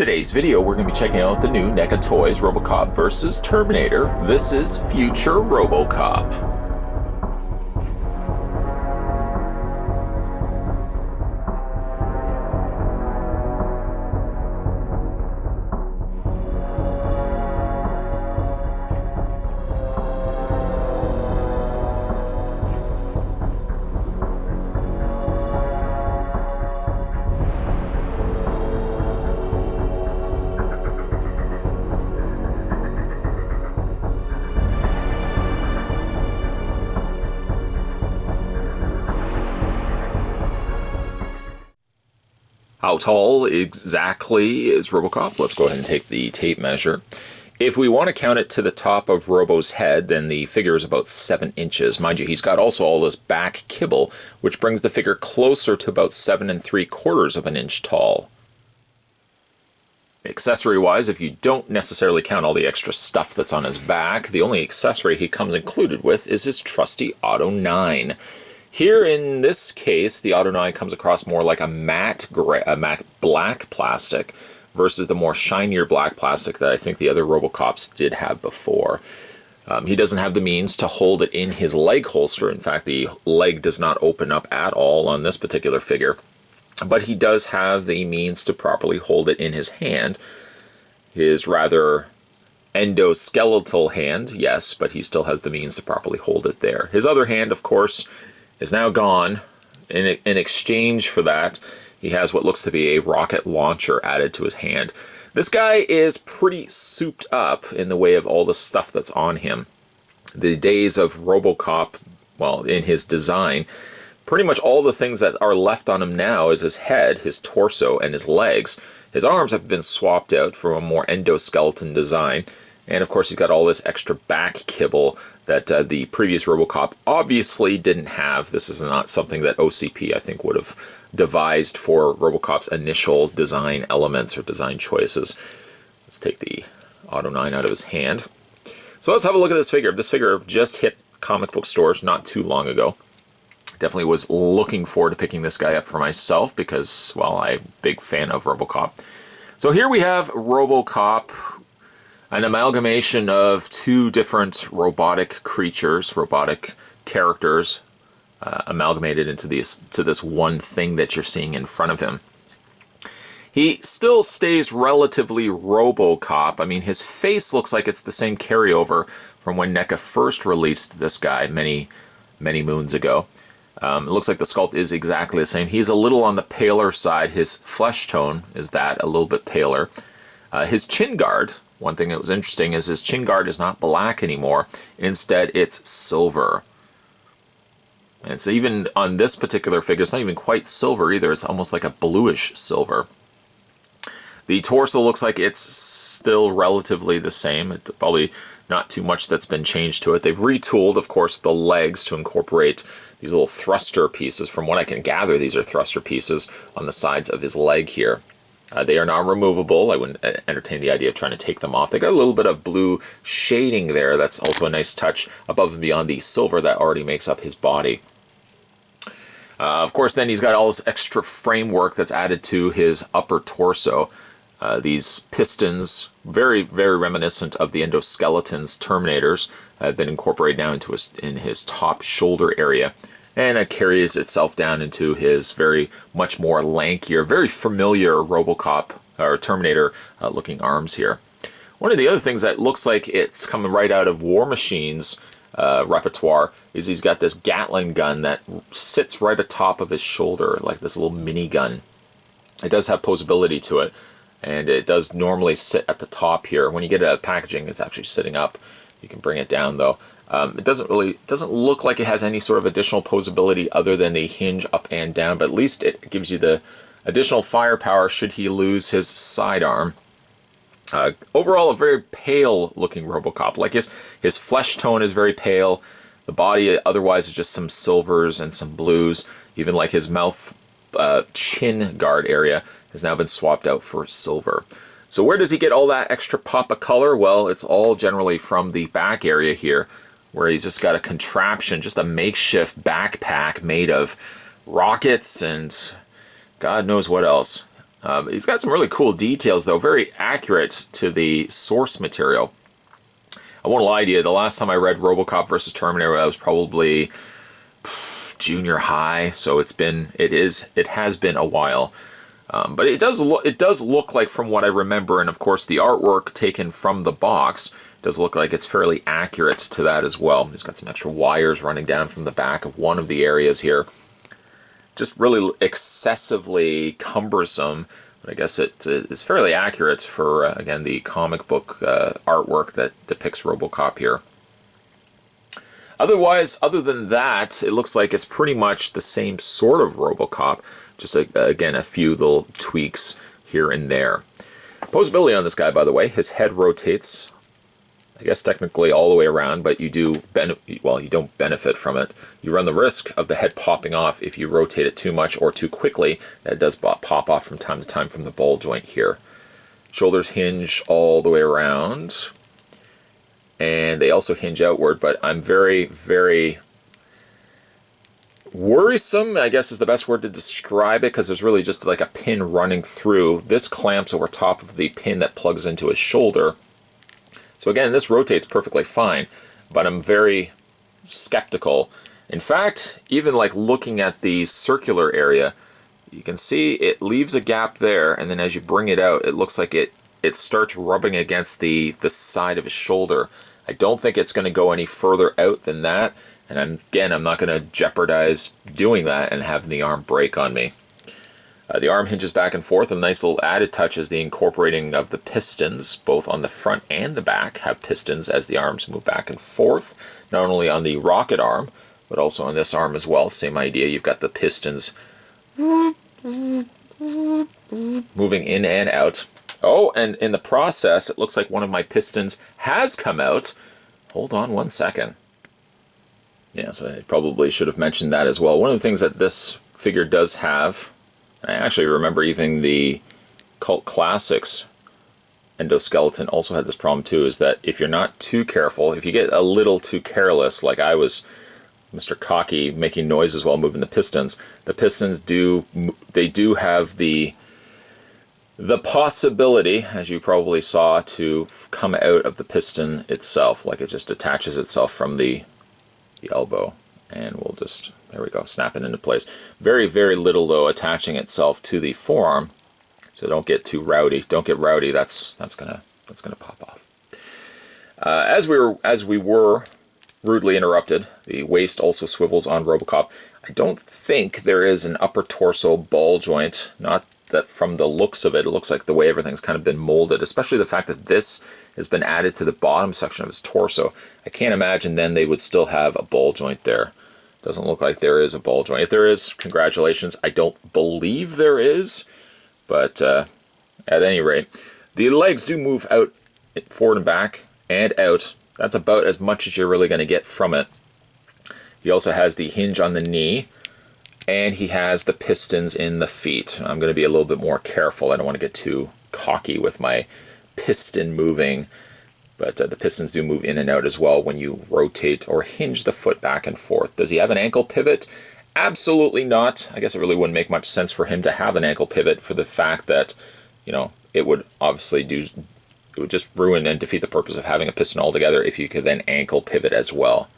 Today's video, we're going to be checking out the new NECA Toys Robocop vs. Terminator. This is Future Robocop. How tall exactly is Robocop? Let's go ahead and take the tape measure. If we want to count it to the top of Robo's head, then the figure is about 7 inches. Mind you, he's got also all this back kibble, which brings the figure closer to about 7 3/4 of an inch tall. Accessory-wise, if you don't necessarily count all the extra stuff that's on his back, the only accessory he comes included with is his trusty Auto 9. Here in this case, the Auto 9 comes across more like a matte black plastic versus the more shinier black plastic that I think the other Robocops did have before. He doesn't have the means to hold it in his leg holster. In fact, the leg does not open up at all on this particular figure. But he does have the means to properly hold it in his hand. His rather endoskeletal hand, yes, but he still has the means to properly hold it there. His other hand, of course, is now gone. In exchange for that, he has what looks to be a rocket launcher added to his hand. This guy is pretty souped up in the way of all the stuff that's on him. The days of Robocop, well, in his design, pretty much all the things that are left on him now is his head, his torso, and his legs. His arms have been swapped out for a more endoskeleton design. And of course, he's got all this extra back kibble that the previous Robocop obviously didn't have. This is not something that OCP, I think, would have devised for Robocop's initial design elements or design choices. Let's take the Auto 9 out of his hand. So let's have a look at this figure. This figure just hit comic book stores not too long ago. Definitely was looking forward to picking this guy up for myself because, well, I'm a big fan of Robocop. So here we have Robocop, an amalgamation of two different robotic creatures, robotic characters, amalgamated into this one thing that you're seeing in front of him. He still stays relatively Robocop. I mean, his face looks like it's the same carryover from when NECA first released this guy many moons ago. It looks like the sculpt is exactly the same. He's a little on the paler side. His flesh tone is a little bit paler. His chin guard, one thing that was interesting is his chin guard is not black anymore. Instead, it's silver. And so even on this particular figure, it's not even quite silver either. It's almost like a bluish silver. The torso looks like it's still relatively the same. It's probably not too much that's been changed to it. They've retooled, of course, the legs to incorporate these little thruster pieces. From what I can gather, these are thruster pieces on the sides of his leg here. They are not removable. I wouldn't entertain the idea of trying to take them off. They got a little bit of blue shading there. That's also a nice touch above and beyond the silver that already makes up his body. Of course, then he's got all this extra framework that's added to his upper torso. These pistons, very, very reminiscent of the endoskeletons Terminators, have been incorporated now into his top shoulder area. And it carries itself down into his very much more lankier, very familiar Robocop or Terminator looking arms here. One of the other things that looks like it's coming right out of War Machine's repertoire is he's got this Gatling gun that sits right atop of his shoulder, like this little mini gun. It does have posability to it, and it does normally sit at the top here. When you get it out of packaging, it's actually sitting up. You can bring it down though. It doesn't look like it has any sort of additional posability other than the hinge up and down, but at least it gives you the additional firepower should he lose his sidearm. Overall, a very pale looking Robocop. Like his flesh tone is very pale. The body otherwise is just some silvers and some blues. Even like his mouth chin guard area has now been swapped out for silver. So where does he get all that extra pop of color? Well, it's all generally from the back area here, where he's just got a contraption, just a makeshift backpack made of rockets and God knows what else. He's got some really cool details, though, very accurate to the source material. I won't lie to you, the last time I read Robocop versus Terminator, I was probably junior high, so it has been a while. But it does look like, from what I remember, and of course the artwork taken from the box does look like it's fairly accurate to that as well. He's got some extra wires running down from the back of one of the areas here. Just really excessively cumbersome, but I guess it is fairly accurate for, again, the comic book artwork that depicts Robocop here. Otherwise, other than that, it looks like it's pretty much the same sort of Robocop, just, again, a few little tweaks here and there. Posability on this guy, by the way, his head rotates, I guess technically all the way around, but you don't benefit from it. You run the risk of the head popping off if you rotate it too much or too quickly. That does pop off from time to time from the ball joint here. Shoulders hinge all the way around, and they also hinge outward, but I'm very, very worrisome, I guess is the best word to describe it, because there's really just like a pin running through. This clamps over top of the pin that plugs into his shoulder. So again, this rotates perfectly fine, but I'm very skeptical. In fact, even like looking at the circular area, you can see it leaves a gap there, and then as you bring it out, it looks like it starts rubbing against the side of his shoulder. I don't think it's going to go any further out than that, and I'm not going to jeopardize doing that and having the arm break on me. The arm hinges back and forth. A nice little added touch is the incorporating of the pistons, both on the front and the back, have pistons as the arms move back and forth, not only on the rocket arm, but also on this arm as well. Same idea, you've got the pistons moving in and out. Oh, and in the process, it looks like one of my pistons has come out. Hold on one second. Yes, I probably should have mentioned that as well. One of the things that this figure does have, I actually remember even the Cult Classics endoskeleton also had this problem too, is that if you're not too careful, if you get a little too careless, like I was, Mr. Cocky, making noises while moving the pistons do have the possibility, as you probably saw, to come out of the piston itself, like it just attaches itself from the elbow, and we'll just, there we go, snap it into place. Very, very little though attaching itself to the forearm, so don't get too rowdy. Don't get rowdy. That's gonna pop off. As we were rudely interrupted, the waist also swivels on Robocop. I don't think there is an upper torso ball joint. Not that from the looks of it, it looks like the way everything's kind of been molded, especially the fact that this has been added to the bottom section of his torso. I can't imagine then they would still have a ball joint there. Doesn't look like there is a ball joint. If there is, congratulations. I don't believe there is, but at any rate, the legs do move out, forward and back, and out. That's about as much as you're really going to get from it. He also has the hinge on the knee, and he has the pistons in the feet. I'm going to be a little bit more careful. I don't want to get too cocky with my piston moving, but the pistons do move in and out as well when you rotate or hinge the foot back and forth. Does he have an ankle pivot? Absolutely not. I guess it really wouldn't make much sense for him to have an ankle pivot, for the fact that, you know, it would obviously it would just ruin and defeat the purpose of having a piston altogether if you could then ankle pivot as well.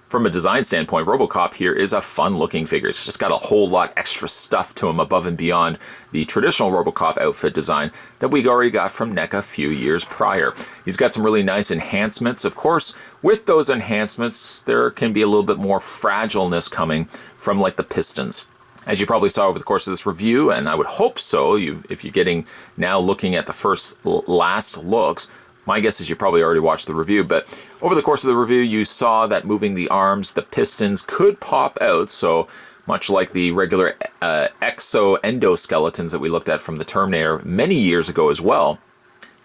From a design standpoint, Robocop here is a fun-looking figure. It's just got a whole lot extra stuff to him above and beyond the traditional Robocop outfit design that we already got from NECA a few years prior. He's got some really nice enhancements. Of course, with those enhancements, there can be a little bit more fragileness coming from, like, the pistons. As you probably saw over the course of this review, and I would hope so, if you're getting now looking at the last looks, my guess is you probably already watched the review, but over the course of the review, you saw that moving the arms, the pistons could pop out. So much like the regular exo-endoskeletons that we looked at from the Terminator many years ago as well,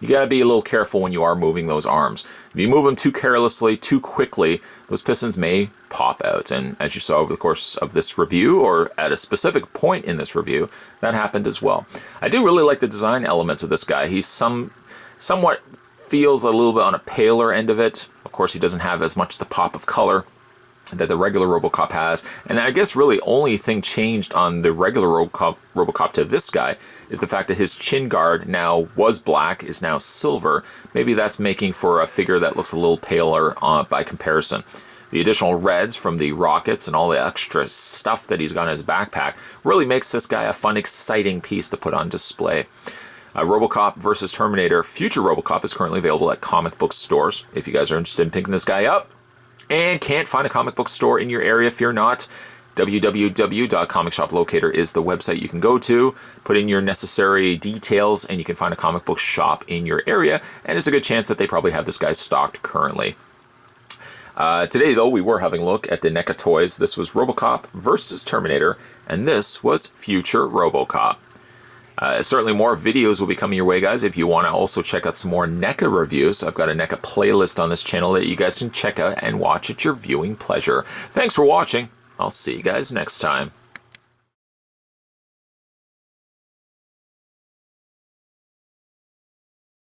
you got to be a little careful when you are moving those arms. If you move them too carelessly, too quickly, those pistons may pop out. And as you saw over the course of this review, or at a specific point in this review, that happened as well. I do really like the design elements of this guy. He's somewhat feels a little bit on a paler end of it. Of course, he doesn't have as much the pop of color that the regular Robocop has. And I guess really only thing changed on the regular Robocop to this guy is the fact that his chin guard now was black, is now silver. Maybe that's making for a figure that looks a little paler by comparison. The additional reds from the rockets and all the extra stuff that he's got in his backpack really makes this guy a fun, exciting piece to put on display. Robocop versus Terminator Future Robocop is currently available at comic book stores. If you guys are interested in picking this guy up and can't find a comic book store in your area, fear not. www.comicshoplocator is the website you can go to, put in your necessary details, and you can find a comic book shop in your area, and there's a good chance that they probably have this guy stocked currently. Today, though, we were having a look at the NECA toys. This was Robocop versus Terminator, and this was Future Robocop. Certainly more videos will be coming your way, guys. If you want to also check out some more NECA reviews, I've got a NECA playlist on this channel that you guys can check out and watch at your viewing pleasure. Thanks for watching. I'll see you guys next time.